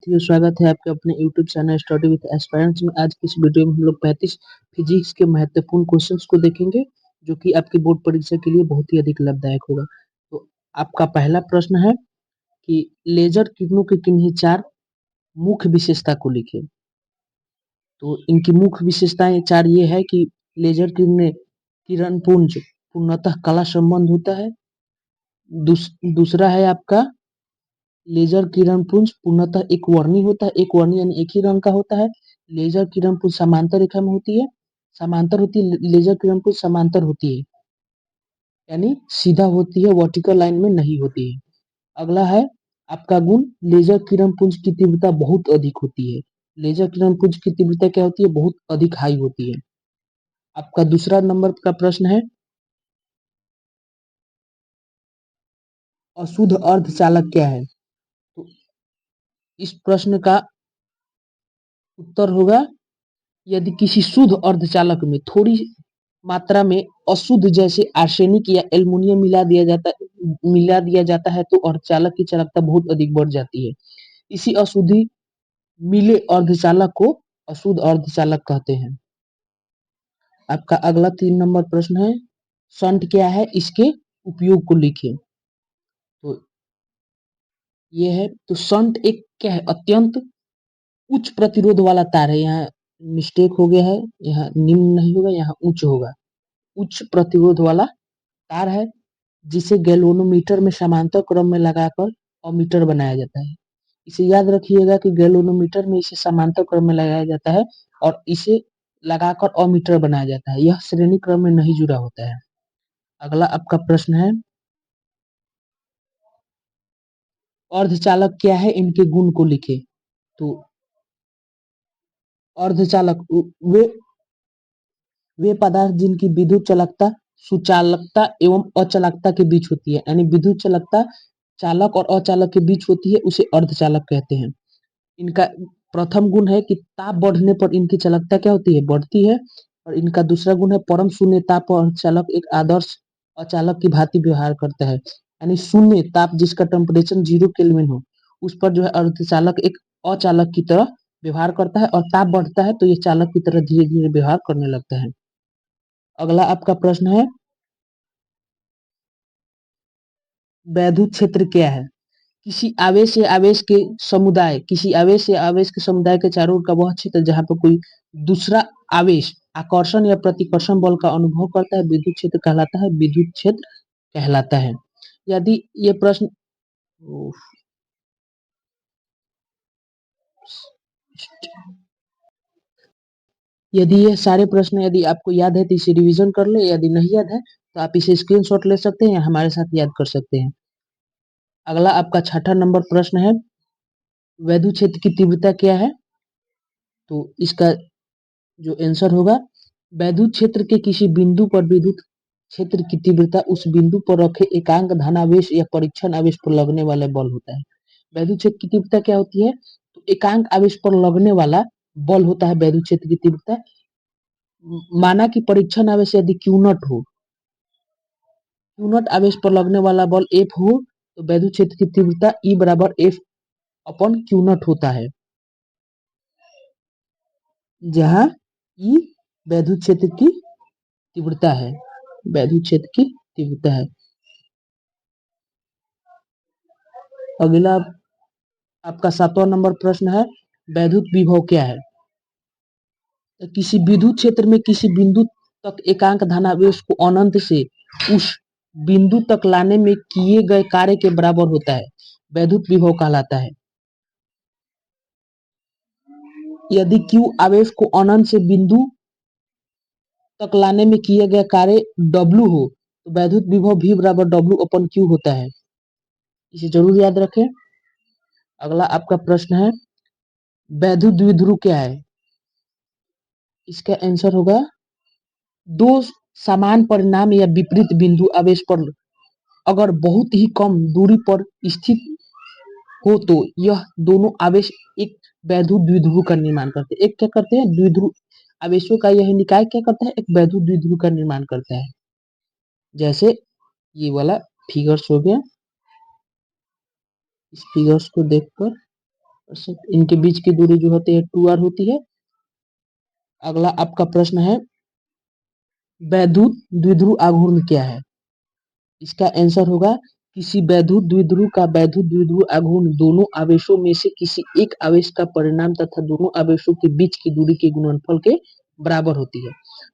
साथियों, स्वागत है आपके अपने YouTube channel study with aspirants में। आज की इस वीडियो में हम लोग 35 फिजिक्स के महत्वपूर्ण क्वेश्चंस को देखेंगे, जो कि आपकी बोर्ड परीक्षा के लिए बहुत ही अधिक लाभदायक होगा। तो आपका पहला प्रश्न है कि लेजर किरणों की किन्हीं चार मुख्य विशेषता को लिखें। तो इनकी मुख्य विशेषताएं चार ये है कि लेजर किरण पुंज पूर्णतः काला संबंध होता है। दूसरा है आपका लेजर किरण पुंज पूर्णतः एक वर्णी होता है। एक वर्णी यानी एक ही रंग का होता है। लेजर किरण पुंज समांतर रेखा में होती है, लेजर किरण पुंज समांतर होती है यानी सीधा होती है, वर्टिकल लाइन में नहीं होती है। अगला है आपका गुण, लेजर किरण पुंज की तीव्रता बहुत अधिक होती है। लेजर किरण पुंज की तीव्रता क्या होती है? बहुत अधिक हाई होती है। आपका दूसरा नंबर का प्रश्न है अशुद्ध अर्धचालक क्या है? तो इस प्रश्न का उत्तर होगा, यदि किसी शुद्ध अर्धचालक में थोड़ी मात्रा में अशुद्ध जैसे आर्सेनिक या एल्युमिनियम मिला दिया जाता है तो अर्धचालक की चालकता बहुत अधिक बढ़ जाती है। इसी अशुद्धि मिले अर्धचालक को अशुद्ध अर्धचालक कहते हैं। आपका अगला 3 नंबर प्रश्न है शंट क्या है, इसके उपयोग को लिखें। तो ये है, तो शंट एक क्या है? अत्यंत उच्च प्रतिरोध वाला तार है। यहाँ मिस्टेक हो गया है, यहाँ निम्न नहीं होगा, यहाँ उच्च होगा। उच्च प्रतिरोध वाला तार है जिसे गैल्वेनोमीटर में समांतर क्रम में लगाकर अमीटर बनाया जाता है। इसे याद रखिएगा कि गैल्वेनोमीटर में इसे समांतर क्रम में लगाया जाता है और इसे लगाकर अमीटर बनाया जाता है। यह श्रेणी क्रम में नहीं जुड़ा होता है। अगला आपका प्रश्न है अर्धचालक क्या है, इनके गुण को लिखे। तो अर्धचालक वे पदार्थ जिनकी विद्युत चालकता सुचालकता एवं अचालकता के बीच होती है, यानी विद्युत चालकता चालक और अचालक के बीच होती है, उसे अर्धचालक कहते हैं। इनका प्रथम गुण है कि ताप बढ़ने पर इनकी चालकता क्या होती है? बढ़ती है। और इनका दूसरा गुण है परम शून्य ताप पर अर्धचालक एक आदर्श अचालक की भांति व्यवहार करता है, यानी शून्य ताप जिसका टेम्परेचर 0 केल्विन हो, उस पर जो है अर्धचालक एक अचालक की तरह व्यवहार करता है, और ताप बढ़ता है तो ये चालक की तरह धीरे धीरे व्यवहार करने लगता है। अगला आपका प्रश्न है वैद्युत क्षेत्र क्या है? किसी आवेश या आवेश के समुदाय के चारों ओर का वह क्षेत्र जहां पर कोई दूसरा आवेश आकर्षण या प्रतिकर्षण बल का अनुभव करता है, विद्युत क्षेत्र कहलाता है। विद्युत क्षेत्र कहलाता है। यदि ये प्रश्न यदि ये सारे प्रश्न यदि आपको याद है तो इसे रिवीजन कर ले, यदि नहीं याद है तो आप इसे स्क्रीनशॉट ले सकते हैं या हमारे साथ याद कर सकते हैं। अगला आपका छठा नंबर प्रश्न है वैद्युत क्षेत्र की तीव्रता क्या है? तो इसका जो आंसर होगा, वैद्युत क्षेत्र के किसी बिंदु पर विद्युत क्षेत्र की तीव्रता उस बिंदु पर रखे एकांक धनावेश या परीक्षण आवेश पर लगने वाले बल होता है। वैद्युत क्षेत्र की तीव्रता क्या होती है? तो एकांक आवेश पर लगने वाला बल होता है वैद्युत क्षेत्र की तीव्रता। माना कि परीक्षण आवेश यदि क्यू नॉट आवेश पर लगने वाला बल एफ हो, तो वैद्युत क्षेत्र की तीव्रता ई बराबर एफ अपन क्यू नॉट होता है, जहां ई वैद्युत क्षेत्र की तीव्रता है। वैद्युत क्षेत्र की तीव्रता है। अगला आपका 7वां नंबर प्रश्न है वैद्युत विभव क्या है? तो किसी विद्युत क्षेत्र में किसी बिंदु तक एकांक धनावेश को अनंत से उस बिंदु तक लाने में किए गए कार्य के बराबर होता है, वैद्युत विभव कहलाता है। यदि Q आवेश को अनंत से बिंदु तक लाने में किए गए कार्य W हो, तो वैद्युत विभव V बराबर W अपन Q होता है। इसे जरूर याद रखें। अगला आपका प्रश्न है वैद्युत द्विध्रुव क्या है? इसका आंसर होगा, दो समान परिणाम या विपरीत बिंदु आवेश पर अगर बहुत ही कम दूरी पर स्थित हो तो यह दोनों आवेश एक वैद्युत द्विध्रुव का निर्माण करते हैं। एक क्या करते हैं? द्विध्रुव आवेशों का यह निकाय क्या करता है? एक वैद्युत द्विध्रुव का निर्माण करता है। जैसे ये वाला फिगर्स हो गया, इस फिगर्स को देखकर इनके बीच की दूरी जो होती है 2r होती है। अगला आपका प्रश्न है, वैद्युत द्विध्रुव आघूर्ण क्या है? इसका आंसर होगा, किसी वैद्युत द्विध्रुव का वैद्युत द्विध्रुव आघूर्ण दोनों आवेशों में से किसी एक आवेश का परिणाम तथा दोनों आवेशों के बीच की दूरी के गुणनफल के बराबर होती है।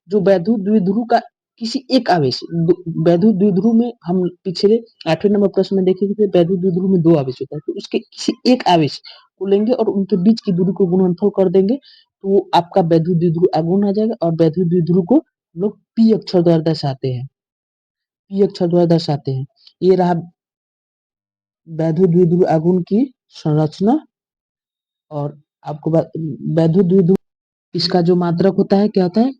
जो वैद्युत द्विध्रुव का किसी एक आवेश, वैद्युत द्विध्रुव में हम पिछले 8वें नंबर प्रश्न में देखे थे, वैद्युत द्विध्रुव में 2 आवेश होता है, तो उसके किसी एक आवेश को लेंगे और उनके बीच की दूरी को गुणनफल कर देंगे, तो आपका वैद्युत द्विध्रुव आघूर्ण आ जाएगा। और वैद्युत द्विध्रुव को लोग पी अक्षर द्वारा दर्शाते हैं, पी अक्षर द्वारा दर्शाते हैं। ये रहा वैद्युत द्विध्रुव आघूर्ण की संरचना। और आपको वैद्युत द्विध्रुव, इसका जो मात्रक होता है क्या होता है?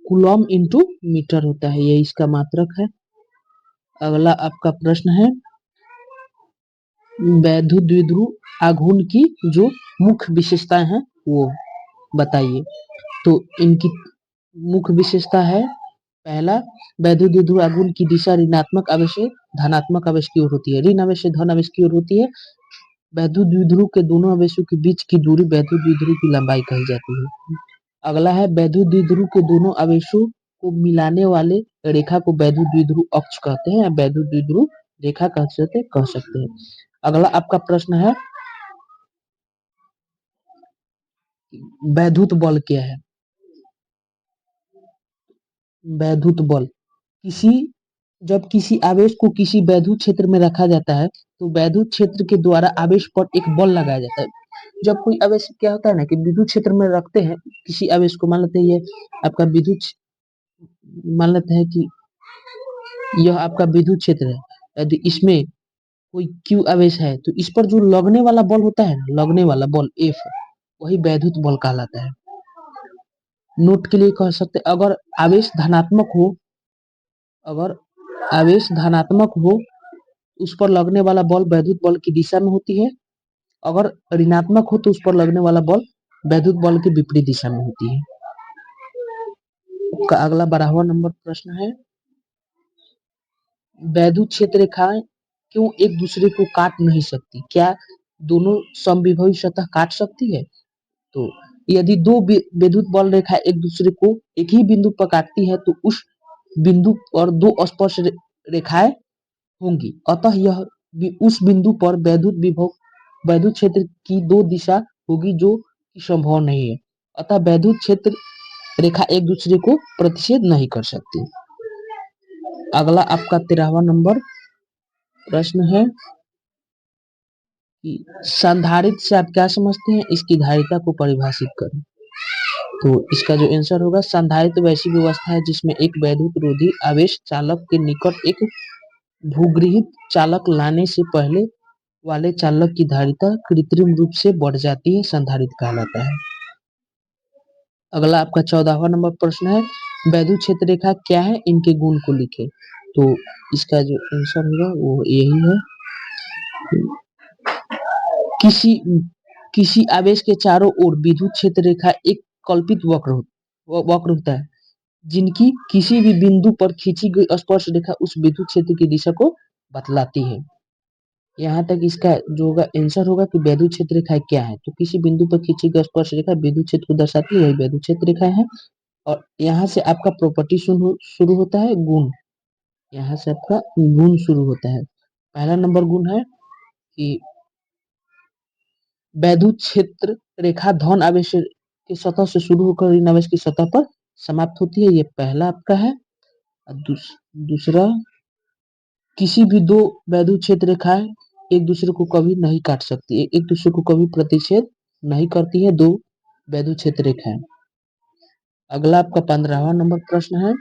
कूलॉम इंटू मीटर होता है, ये इसका मात्रक है। अगला आपका प्रश्न है, वैद्युत द्विध्रुव आघूर्ण की जो मुख्य विशेषताएं हैं वो बताइए। तो इनकी मुख्य विशेषता है, पहला, वैद्युत द्विध्रुव आघूर्ण की दिशा ऋणात्मक आवेश से धनात्मक आवेश की ओर होती है, ऋण आवेश से धन आवेश की ओर होती है। वैद्युत द्विध्रुव के दोनों आवेशों के बीच की दूरी वैद्युत द्विध्रुव की लंबाई कही जाती है। अगला है, वैद्युत द्विध्रुव के दोनों आवेशों को मिलाने वाले रेखा को वैद्युत द्विध्रुव अक्ष कहते हैं, वैद्युत द्विध्रुव रेखा कह सकते हैं। अगला आपका प्रश्न है, वैद्युत बल क्या है? वैद्युत बल, जब किसी आवेश को किसी वैद्युत क्षेत्र में रखा जाता है, तो वैद्युत क्षेत्र के द्वारा आवेश पर एक बल लगाया जाता है। जब कोई आवेश, क्या होता है ना कि विद्युत क्षेत्र में रखते हैं किसी आवेश को, मान लेते हैं ये आपका मान लेते हैं कि यह आपका विद्युत क्षेत्र है, यदि इसमें कोई Q आवेश है, तो इस पर जो लगने वाला बल होता है ना, लगने वाला बल F, वही वैद्युत बल कहलाता है। नोट के लिए कह सकते, अगर आवेश धनात्मक हो, अगर आवेश धनात्मक हो, उस पर लगने वाला बल वैद्युत बल की दिशा में होती है। अगर ऋणात्मक हो तो उस पर लगने वाला बल वैद्युत बल के विपरीत दिशा में होती है। अगला 12वां नंबर प्रश्न है, वैद्युत क्षेत्र रेखाएं क्यों एक दूसरे को काट नहीं सकती? क्या दोनों समविभवी सतह काट सकती है? तो यदि दो विद्युत बल रेखा एक दूसरे को एक ही बिंदु पर काटती है, तो उस बिंदु पर दो स्पर्श रेखाएं होंगी, अतः यह उस बिंदु पर वैद्युत क्षेत्र की दो दिशा होगी जो कि संभव नहीं है, अतः वैद्युत क्षेत्र रेखा एक दूसरे को प्रतिच्छेद नहीं कर सकती। अगला आपका 13वां नंबर प्रश्न है कि संधारित्र से आप क्या समझते हैं, इसकी धारिता को परिभाषित करें। तो इसका जो आंसर होगा, संधारित्र वैसी व्यवस्था है जिसमें एक वैद्युत रोधी आवेश चालक के निकट एक भूगृहित चालक लाने से पहले वाले चालक की धारिता कृत्रिम रूप से बढ़ जाती है, संधारित्र कहलाता है। अगला आपका 14वां नंबर प्रश्न है, वैद्युत क्षेत्र रेखा क्या है, इनके गुण को लिखे। तो इसका जो आंसर होगा वो यही है, किसी आवेश के चारों ओर विद्युत क्षेत्र रेखा एक कल्पित वक्र होता है, जिनकी किसी भी बिंदु पर खींची गई स्पर्श रेखा उस विद्युत क्षेत्र की दिशा को बतलाती है। यहाँ तक इसका जो होगा आंसर होगा कि वैद्युत क्षेत्र रेखाएं क्या है, तो किसी बिंदु पर खींची गई स्पर्श रेखा विद्युत क्षेत्र को दर्शाती है, वही वैद्युत क्षेत्र रेखाएं है। और यहाँ से आपका प्रॉपर्टी शुरू होता है, गुण। यहाँ से आपका गुण शुरू होता है। पहला नंबर गुण है कि वैद्युत क्षेत्र रेखा धन आवेश की सतह से शुरू होकर ऋण आवेश की सतह पर समाप्त होती है, ये पहला आपका है। दूसरा, किसी भी दो वैद्युत क्षेत्र रेखाएं एक दूसरे को कभी नहीं काट सकती, एक दूसरे को कभी प्रतिच्छेद नहीं करती है, दो वैद्युत क्षेत्र रेखाएं। अगला आपका 15वां नंबर प्रश्न है,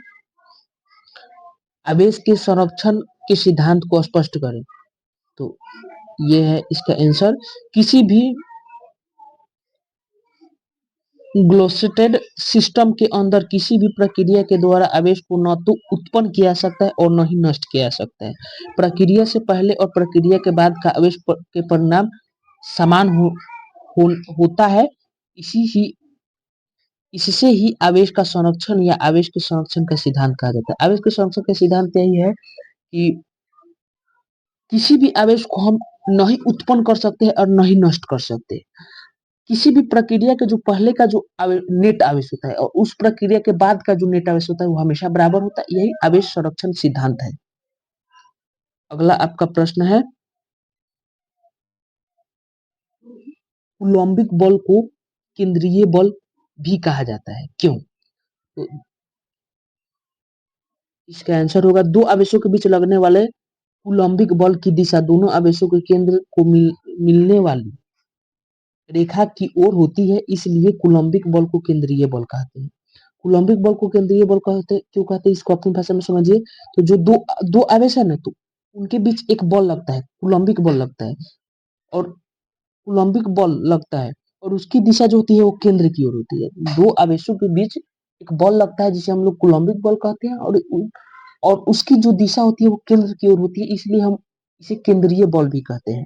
आवेश के संरक्षण के सिद्धांत को स्पष्ट करें। तो ये है इसका आंसर, किसी भी ग्लोसेटेड सिस्टम के अंदर किसी भी प्रक्रिया के द्वारा आवेश को न तो उत्पन्न किया जा सकता है और न ही नष्ट किया जा सकता है। प्रक्रिया से पहले और प्रक्रिया के बाद का आवेश के परिणाम समान होता है। इससे ही आवेश का संरक्षण या आवेश के संरक्षण का सिद्धांत कहा जाता है। आवेश के संरक्षण का सिद्धांत यही है कि किसी भी आवेश को हम न ही उत्पन्न कर सकते हैं और न ही नष्ट कर सकते हैं। किसी भी प्रक्रिया के जो पहले का जो नेट आवेश होता है और उस प्रक्रिया के बाद का जो नेट आवेश होता है वो हमेशा बराबर होता है। यही आवेश संरक्षण सिद्धांत है। अगला आपका प्रश्न है, कूलम्बिक बल को केंद्रीय बल भी कहा जाता है, क्यों? तो इसका आंसर होगा, दो आवेशों के बीच लगने वाले कूलम्बिक बल की दिशा दोनों आवेशों के केंद्र को मिलने वाली रेखा की ओर होती है, इसलिए कूलम्बिक बल को केंद्रीय बल कहते हैं। कूलम्बिक बल को केंद्रीय बल कहते क्यों कहते हैं, इसको अपनी भाषा में समझिए। तो जो दो दो आवेश है ना, तो उनके बीच एक बल लगता है, कूलम्बिक बल लगता है, और कूलम्बिक बल लगता है और उसकी दिशा जो होती है वो केंद्र की ओर होती है। दो आवेशों के बीच एक बल लगता है जिसे हम लोग कूलम्बिक बल कहते हैं, और उसकी जो दिशा होती है वो केंद्र की ओर होती है, इसलिए हम इसे केंद्रीय बल भी कहते हैं।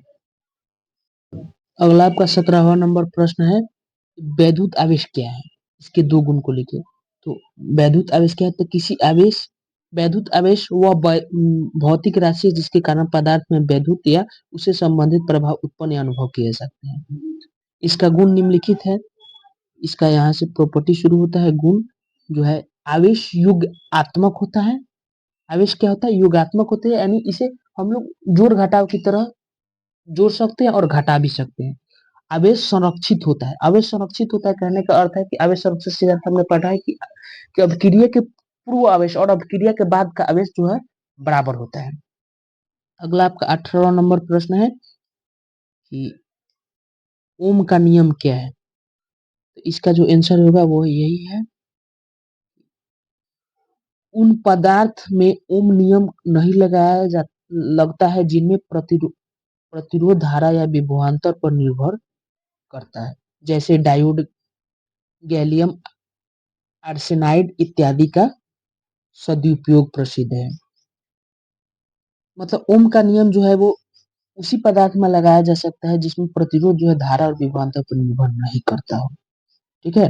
अगला आपका 17वां नंबर प्रश्न है, वैद्युत आवेश क्या है? इसके दो गुण को लिखिए। तो वैद्युत आवेश क्या है? तो किसी आवेश वैद्युत आवेश वह भौतिक राशि है जिसके कारण पदार्थ में वैद्युत या उससे संबंधित प्रभाव उत्पन्न या अनुभव किए जा सकते हैं। इसका गुण निम्नलिखित है। इसका यहाँ से प्रॉपर्टी शुरू होता है। गुण जो है, आवेश युगात्मक होता है। आवेश क्या होता है? युगात्मक होते हैं, यानी इसे हम लोग जोड़ घटाव की तरह जोड़ सकते हैं और घटा भी सकते हैं। आवेश संरक्षित होता है। आवेश संरक्षित होता है कहने का अर्थ है कि आवेश संरक्षित से हमने पढ़ा है कि अभिक्रिया के पूर्व आवेश और अभिक्रिया के बाद का आवेश जो है बराबर होता है। अगला आपका 18वां नंबर प्रश्न है कि ओम का नियम क्या है? तो इसका जो आंसर होगा वो यही है, उन पदार्थ में ओम नियम नहीं लगता है जिनमें प्रतिरोध धारा या विभवांतर पर निर्भर करता है, जैसे डायोड, गैलियम आर्सेनाइड इत्यादि का सदुपयोग प्रसिद्ध है। मतलब ओम का नियम जो है वो उसी पदार्थ में लगाया जा सकता है जिसमें प्रतिरोध जो है धारा और विभवांतर पर निर्भर नहीं करता हो। ठीक है।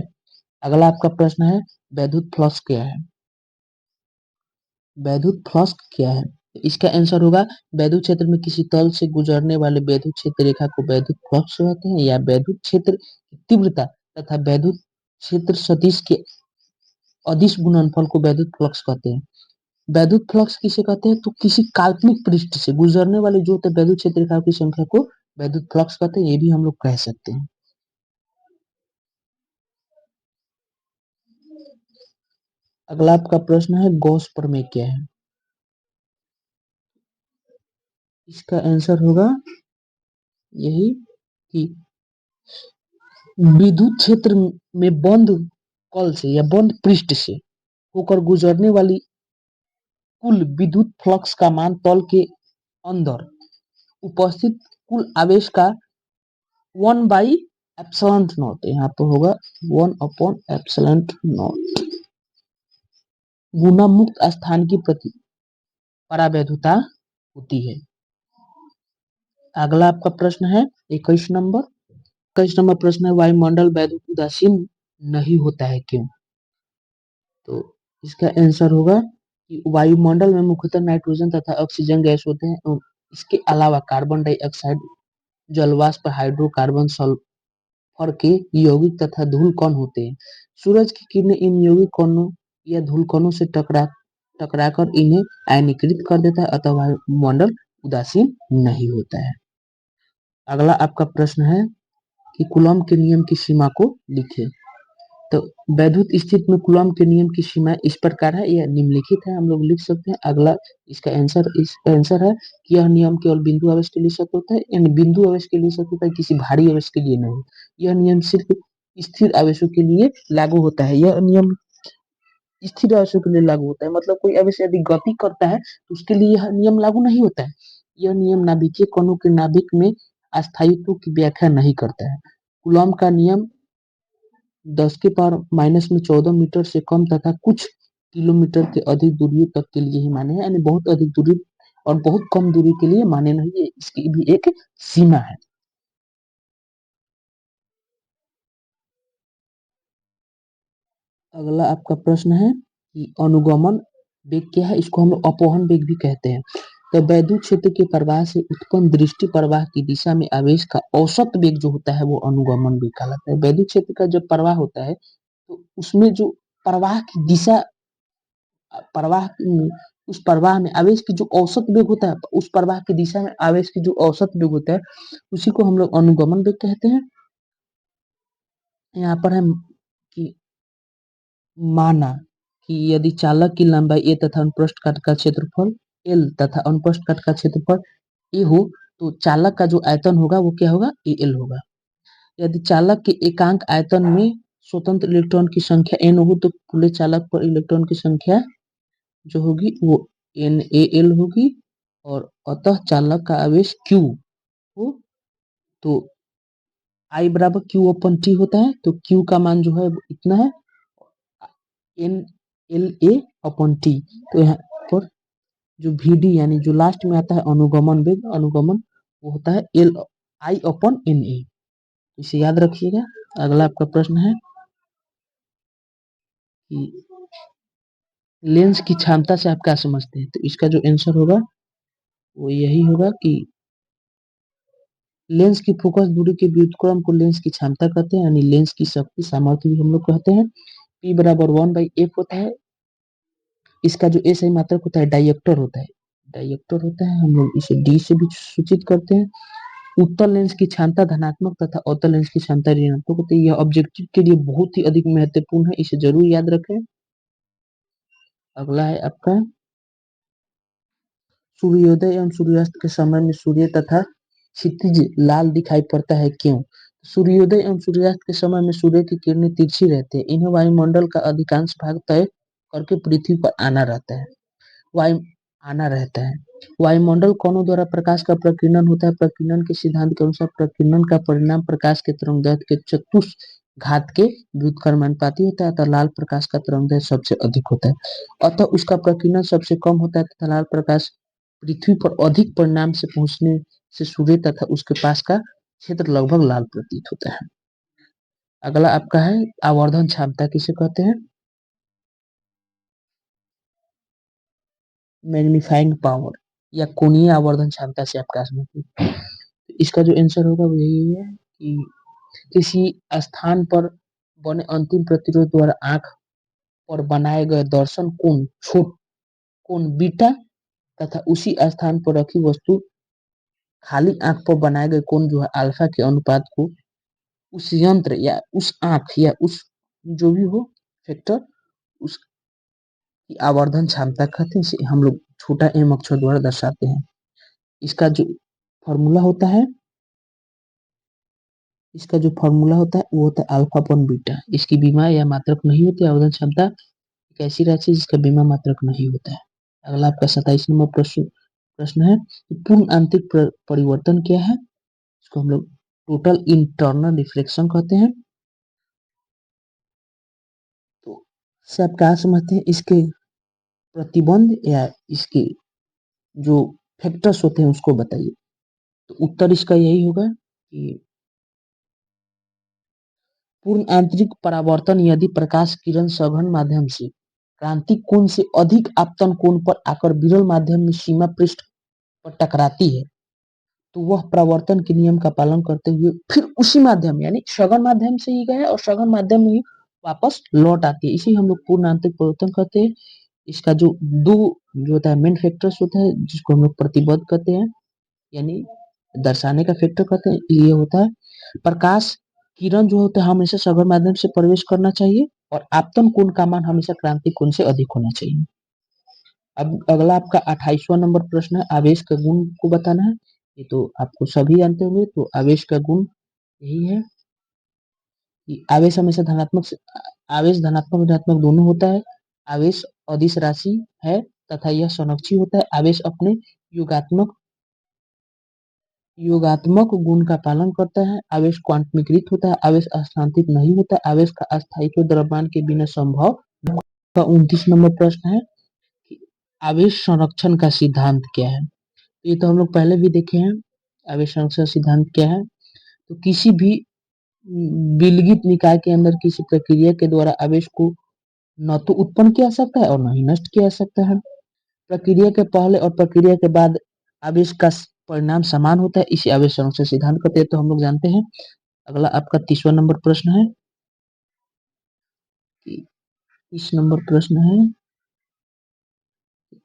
अगला आपका प्रश्न है, वैद्युत फ्लक्स क्या है? वैद्युत फ्लक्स क्या है? इसका आंसर होगा, वैद्युत क्षेत्र में किसी तल से गुजरने वाले वैद्युत क्षेत्र रेखा को वैद्युत फ्लक्स कहते हैं, या वैद्युत क्षेत्र की तीव्रता तथा वैद्युत क्षेत्र सदिश के अदिश गुणनफल को वैद्युत फ्लक्स कहते हैं। वैद्युत फ्लक्स किसे कहते हैं? तो किसी काल्पनिक पृष्ठ से गुजरने वाले जो होते हैं वैद्युत क्षेत्र रेखाओं की संख्या को वैद्युत फ्लक्स कहते हैं, ये भी हम लोग कह सकते हैं। अगला आपका प्रश्न है, गॉस प्रमेय क्या है? इसका आंसर होगा यही कि विद्युत क्षेत्र में बंद कल से या बंद पृष्ठ से होकर गुजरने वाली कुल विद्युत फ्लक्स का मान तल के अंदर उपस्थित कुल आवेश का 1/एप्सिलॉन नॉट, यहाँ पे होगा 1/एप्सिलॉन नॉट गुना मुक्त स्थान की परावैद्युता होती है। अगला आपका प्रश्न है 21 नंबर। 21 नंबर प्रश्न है, वायुमंडल वैद्युत उदासीन नहीं होता है, क्यों? तो इसका आंसर होगा कि वायुमंडल में मुख्यतः नाइट्रोजन तथा ऑक्सीजन गैस होते हैं, और इसके अलावा कार्बन डाइऑक्साइड, जलवाष्प, हाइड्रोकार्बन, सल्फर के यौगिक तथा धूल कण होते हैं। सूरज की किरणें इन यौगिक कणों या धूल कणों से टकराकर इन्हें आयनीकृत कर देता है, अतः वायुमंडल उदासीन नहीं होता है। अगला आपका प्रश्न है कि कूलॉम के नियम की सीमा को लिखें। तो वैद्युत स्थिति में कूलॉम के नियम की सीमा इस प्रकार है, यह निम्नलिखित है, हम लोग लिख सकते हैं। अगला इसका आंसर है कि यह नियम केवल बिंदु आवेश के लिए सत्य होता है, यानी बिंदु आवेश के लिए सत्य होता है, किसी भारी आवेश के लिए नहीं। यह नियम सिर्फ स्थिर आवेशों के लिए लागू होता है। यह नियम स्थिर आवेशों के लिए लागू होता है, मतलब कोई आवेश यदि गति करता है तो उसके लिए यह नियम लागू नहीं होता है। यह नियम नाभिकीय कणों के नाभिक में अस्थायित्व की व्याख्या नहीं करता है। कूलॉम का नियम 10⁻⁻14 मीटर से कम तथा कुछ किलोमीटर के अधिक दूरियों तक के लिए ही मान्य है, यानी बहुत अधिक दूरी और बहुत कम दूरी के लिए मान्य नहीं है, इसकी भी एक सीमा है। अगला आपका प्रश्न है कि अनुगमन वेग क्या है? इसको हम लोग अपवहन वेग भी कहते हैं। तो वैद्युत क्षेत्र के प्रवाह से उत्पन्न दृष्टि प्रवाह की दिशा में आवेश का औसत वेग जो होता है वो अनुगमन वेग कहलाता है। वैद्युत क्षेत्र का जब प्रवाह होता है तो उसमें जो प्रवाह की दिशा प्रवाह उस प्रवाह में आवेश की जो औसत वेग होता है, उस प्रवाह की दिशा में आवेश की जो औसत वेग होता है उसी को हम लोग अनुगमन वेग कहते हैं। यहाँ पर है कि माना कि यदि चालक की लंबाई ए तथा अनुप्रस्थ काट का क्षेत्रफल एल तथा अनुप्रस्थ काट का क्षेत्रफल ए हो तो चालक का जो आयतन होगा वो क्या होगा, ए एल होगा। यदि चालक के एकांक आयतन में स्वतंत्र इलेक्ट्रॉन की संख्या एन हो तो खुले चालक पर इलेक्ट्रॉन की संख्या जो होगी वो एन ए एल होगी, और अतः चालक का आवेश क्यू हो तो आई बराबर क्यू अपन टी होता है। तो क्यू का मान जो है इतना है, N L A upon T. तो यहाँ पर जो वी डी यानी जो लास्ट में आता है अनुगमन वेग, अनुगमन वो होता है L I upon N A. इसे याद रखिएगा। अगला आपका प्रश्न है कि लेंस की क्षमता से आप क्या समझते हैं। तो इसका जो आंसर होगा वो यही होगा कि लेंस की फोकस दूरी के व्युत्क्रम को लेंस की क्षमता कहते हैं, यानी लेंस की शक्ति सामर्थ्य भी हम लोग कहते हैं। P बराबर 1/f होता है। इसका जो एस आई मात्रक होता है डाइएक्टर होता है, डाइएक्टर होता है, हम लोग इसे डी से भी सूचित करते हैं। उत्तल लेंस की क्षमता धनात्मक तथा अवतल लेंस की क्षमता ऋणात्मक होती है। यह ऑब्जेक्टिव के लिए बहुत ही अधिक महत्वपूर्ण है, इसे जरूर याद रखें। अगला है आपका सूर्योदय एवं सूर्यास्त के समय में सूर्य तथा क्षितिज लाल दिखाई पड़ता है, क्यों। सूर्योदय एवं सूर्यास्त के समय में सूर्य की किरणें तिरछी रहती है। इन्हें वायुमंडल का अधिकांश भाग तय करके पृथ्वी पर वायु आना रहता है। वायुमंडल कणों द्वारा प्रकाश का प्रकीर्णन होता है। प्रकीर्णन के सिद्धांत के अनुसार प्रकीर्णन का परिणाम प्रकाश के तरंगदैर्घ्य के चतुष्घात के व्युत्क्रमानुपाती होता है, अतः लाल प्रकाश का तरंगदैर्घ्य सबसे अधिक होता है। अतः उसका प्रकीर्णन सबसे कम होता है तथा लाल प्रकाश पृथ्वी पर अधिक परिणाम से पहुंचने से सूर्य तथा उसके पास का क्षेत्र लगभग लाल प्रतीत होता है। अगला आपका है आवर्धन क्षमता किसे कहते हैं। मैग्नीफाइंग पावर या कोणीय आवर्धन क्षमता से आपका समझते हैं। इसका जो आंसर होगा वो यही है कि किसी स्थान पर बने अंतिम प्रतिरोध द्वारा आंख पर बनाए गए दर्शन कोण छोट कोण बीटा तथा उसी स्थान पर रखी वस्तु खाली आंख पर बनाए गए कोण जो है अल्फा के अनुपात को उस यंत्र या उस आंख या उस जो भी हो फैक्टर उसकी आवर्धन क्षमता कहते हैं। इसे हम लोग छोटा एम अक्षर द्वारा दर्शाते हैं। इसका जो फॉर्मूला होता है वो होता है अल्फा अपॉन बीटा। इसकी बीमा या मात्रक नहीं होती। आवर्धन क्षमता एक ऐसी राशि है जिसका बीमा मात्रक नहीं होता है। अगला आपका 27 नंबर प्रश्न है कि पूर्ण आंतरिक परिवर्तन क्या है। इसको हम लोग टोटल इंटरनल रिफ्लेक्शन कहते हैं। तो से आप क्या समझते हैं, इसके प्रतिबंध या इसके जो फैक्टर्स होते हैं उसको बताइए। तो उत्तर इसका यही होगा कि पूर्ण आंतरिक परावर्तन यदि प्रकाश किरण सघन माध्यम से क्रांतिक कोण से अधिक आपतन कोण पर आकर विरल माध्यम में सीमा पृष्ठ पर टकराती है तो वह परावर्तन के नियम का पालन करते हुए फिर उसी माध्यम यानी सघन माध्यम से ही गया और सघन माध्यम में ही वापस लौट आती है। इसी हम लोग पूर्ण आंतरिक परिवर्तन कहते हैं। इसका जो दो जो होता है मेन फैक्टर्स होता है जिसको हम लोग प्रतिबद्ध कहते हैं यानी दर्शाने का फैक्टर कहते हैं, ये होता है प्रकाश किरण जो होता है हमेशा सघन माध्यम से प्रवेश करना चाहिए और आपतन कोण का मान हमेशा क्रांतिक कोण से अधिक होना चाहिए। अब अगला आपका 28वां नंबर प्रश्न है आवेश का गुण को बताना है। ये तो आपको सभी जानते होंगे। तो आवेश का गुण यही है कि आवेश हमेशा आवेश धनात्मक ऋणात्मक दोनों होता है। आवेश अदिश राशि है तथा यह संरक्षी होता है। आवेश अपने योगात्मक योगात्मक गुण का पालन करता है। आवेश क्वांटमीकृत होता है। आवेश स्थानांतरित नहीं होता। आवेश का अस्थायित्व द्रव्यमान के बिना संभव। का 29 नंबर प्रश्न है कि आवेश संरक्षण का सिद्धांत क्या है। ये तो हम लोग पहले भी देखे हैं। आवेश संरक्षण सिद्धांत क्या है, तो किसी भी विलगित निकाय के अंदर किसी प्रक्रिया के द्वारा आवेश को न तो उत्पन्न किया जा सकता है और न ही नष्ट किया जा सकता है। प्रक्रिया के पहले और प्रक्रिया के बाद आवेश का परिणाम समान होता है, इसे आवेश संरक्षण सिद्धांत कहते हैं, तो हम लोग जानते हैं। अगला आपका 30वां नंबर प्रश्न है। 30 नंबर प्रश्न है,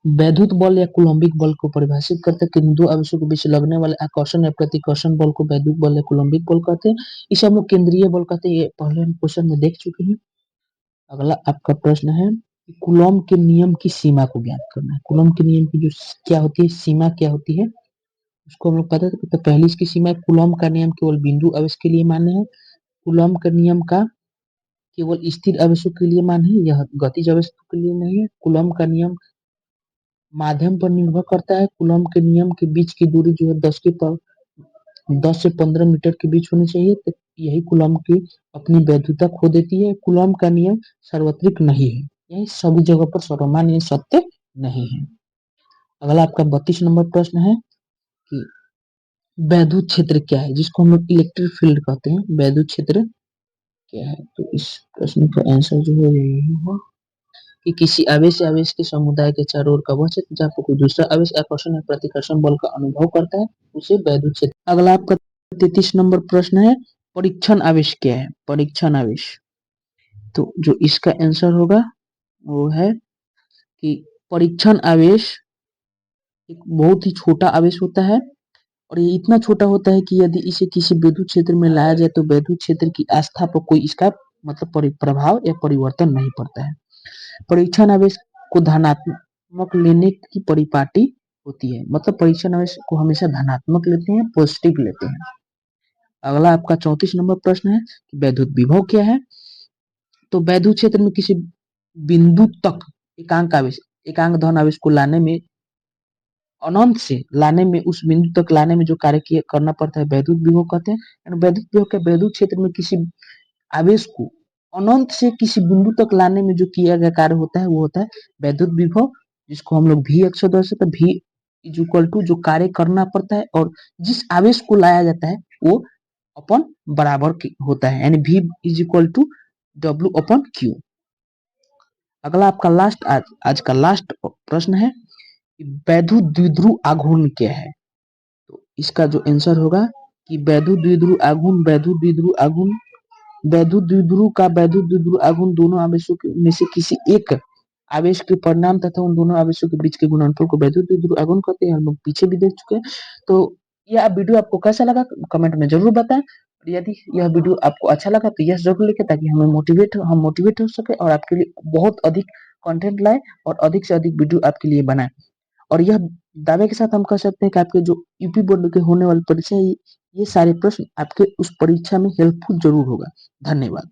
वैद्युत बल या कूलम्बिक बल को परिभाषित करते हैं। किन दो आवेशों के बीच लगने वाले आकर्षण या प्रतिकर्षण बल को वैद्युत बल या कूलम्बिक बल कहते हैं। इसे हम लोग केंद्रीय बल कहते हैं, ये पहले हम क्वेश्चन में देख चुके हैं। अगला आपका प्रश्न है, कूलॉम के नियम की सीमा को ज्ञात करना है। कूलॉम के नियम की जो क्या होती है, सीमा क्या होती है, उसको हम लोग पता है। तो पहली इसकी सीमा है, कूलॉम का नियम केवल बिंदु आवेश के लिए मान्य है। कूलॉम का नियम का केवल स्थिर आवेशों के लिए मान्य है, यह गतिज आवेशों के लिए नहीं है। कूलॉम का नियम माध्यम पर निर्भर करता है। कूलॉम के नियम के बीच की दूरी जो है 10 से 15 मीटर के बीच होनी चाहिए, तो यही कूलॉम की अपनी वैधता खो देती है। कूलॉम का नियम सार्वत्रिक नहीं है, यह सभी जगह पर सर्वमान्य सत्य नहीं है। अगला आपका 32 नंबर प्रश्न है कि वैद्युत क्षेत्र क्या है, जिसको हम लोग इलेक्ट्रिक फील्ड कहते हैं। वैद्युत क्षेत्र क्या है, तो इस प्रश्न का आंसर जो है यही है कि किसी आवेश या आवेश के समुदाय के चारों ओर का वह क्षेत्र जहाँ पर कोई दूसरा आवेश आकर्षण या प्रतिकर्षण बल का अनुभव करता है, उसे वैद्युत क्षेत्र। अगला आपका 33 नंबर प्रश्न है, परीक्षण आवेश क्या है। परीक्षण आवेश, तो जो इसका आंसर होगा वो है कि परीक्षण आवेश एक बहुत ही छोटा आवेश होता है, और ये इतना छोटा होता है कि यदि इसे किसी विद्युत क्षेत्र में लाया जाए तो विद्युत क्षेत्र की आस्था पर कोई इसका मतलब प्रभाव या परिवर्तन नहीं पड़ता है। परीक्षण आवेश को धनात्मक लेने की परिपाटी होती है, मतलब परीक्षण आवेश को हमेशा धनात्मक लेते हैं, पॉजिटिव लेते हैं। अगला आपका 34 नंबर प्रश्न है कि वैद्युत विभव क्या है। तो वैद्युत क्षेत्र में किसी बिंदु तक एकांक धन आवेश को लाने में, अनंत से लाने में, उस बिंदु तक लाने में जो कार्य करना पड़ता है वैद्युत विभव कहते हैं। वैद्युत विभव के वैद्युत क्षेत्र में किसी आवेश को अनंत से किसी बिंदु तक लाने में जो किया गया कार्य होता है वो होता है वैद्युत विभव, जिसको हम लोग V अक्षर द्वारा से V इज इक्वल टू जो कार्य करना पड़ता है और जिस आवेश को लाया जाता है वो अपन बराबर होता है, यानी V is equal to W upon Q। अगला आपका आज का लास्ट प्रश्न है, वैद्युत द्विध्रुव आघूर्ण क्या है। तो इसका जो आंसर होगा कि वैद्युत द्विध्रुव आघूर्ण वैद्युत द्विध्रुव आघूर्ण दोनों आवेशों में से किसी एक आवेश के परिणाम तथा उन दोनों आवेशों के बीच के गुणनफल को वैद्युत द्विध्रुव आघूर्ण कहते हैं। हम लोग पीछे भी देख चुके हैं। तो यह वीडियो आपको कैसा लगा कमेंट में जरूर बताएं, और यदि यह वीडियो आपको अच्छा लगा तो यस जरूर लिखें, ताकि हम मोटिवेट हो सके और आपके लिए बहुत अधिक कंटेंट लाए और अधिक से अधिक वीडियो आपके लिए बनाए। और यह दावे के साथ हम कह सकते हैं कि आपके जो यूपी बोर्ड के होने वाली परीक्षा है, ये सारे प्रश्न आपके उस परीक्षा में हेल्पफुल जरूर होगा। धन्यवाद।